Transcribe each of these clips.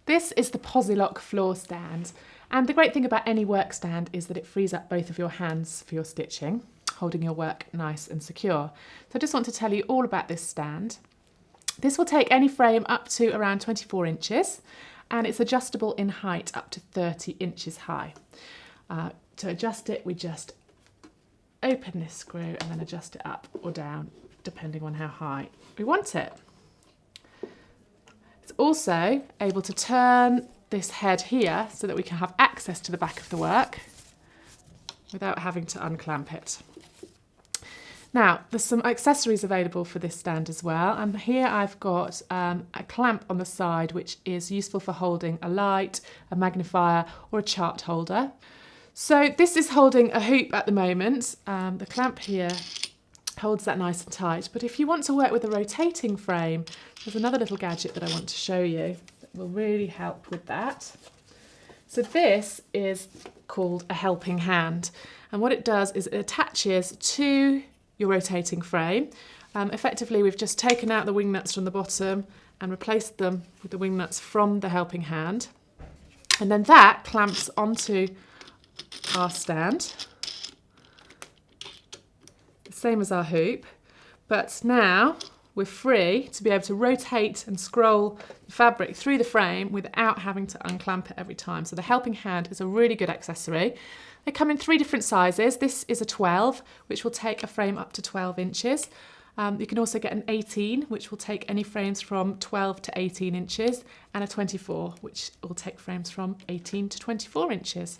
This is the Posilock floor stand, and the great thing about any work stand is that it frees up both of your hands for your stitching, holding your work nice and secure. So I just want to tell you all about this stand. This will take any frame up to around 24 inches, and it's adjustable in height up to 30 inches high. To adjust it, we just open this screw and then adjust it up or down, depending on how high we want it. It's also able to turn this head here so that we can have access to the back of the work without having to unclamp it. Now, there's some accessories available for this stand as well, and here I've got a clamp on the side which is useful for holding a light, a magnifier or a chart holder. So this is holding a hoop at the moment. The clamp here holds that nice and tight, but if you want to work with a rotating frame, there's another little gadget that I want to show you that will really help with that. So this is called a helping hand, and what it does is it attaches to your rotating frame. Effectively, we've just taken out the wing nuts from the bottom and replaced them with the wing nuts from the helping hand, and then that clamps onto our stand, the same as our hoop, but now we're free to be able to rotate and scroll the fabric through the frame without having to unclamp it every time. So the helping hand is a really good accessory. They come in 3 different sizes. This is a 12, which will take a frame up to 12 inches. You can also get an 18, which will take any frames from 12 to 18 inches, and a 24, which will take frames from 18 to 24 inches.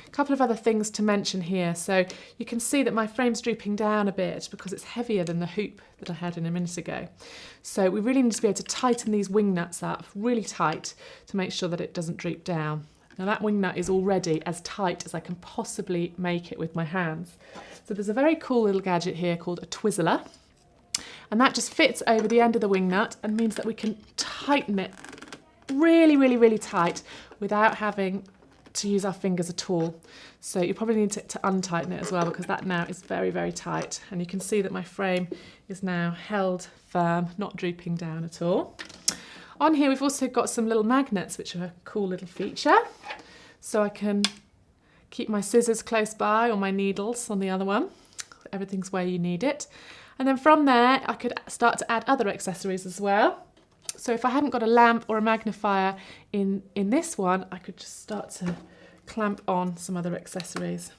A couple of other things to mention here. So you can see that my frame's drooping down a bit because it's heavier than the hoop that I had in a minute ago. So we really need to be able to tighten these wing nuts up really tight to make sure that it doesn't droop down. Now that wing nut is already as tight as I can possibly make it with my hands. So there's a very cool little gadget here called a Twizzler, and that just fits over the end of the wing nut and means that we can tighten it really, really, really tight without having to use our fingers at all. So you probably need to untighten it as well, because that now is very, very tight, and you can see that my frame is now held firm, not drooping down at all. On here we've also got some little magnets, which are a cool little feature, so I can keep my scissors close by or my needles on the other one. Everything's where you need it. And then from there I could start to add other accessories as well. So if I hadn't got a lamp or a magnifier in this one, I could just start to clamp on some other accessories.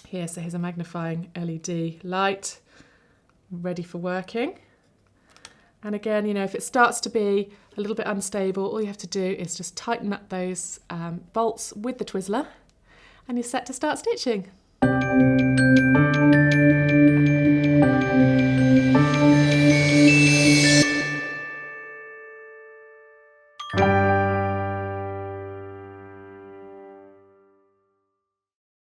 Here, so here's a magnifying LED light, ready for working. And again, you know, if it starts to be a little bit unstable, all you have to do is just tighten up those bolts with the Twizzler, and you're set to start stitching.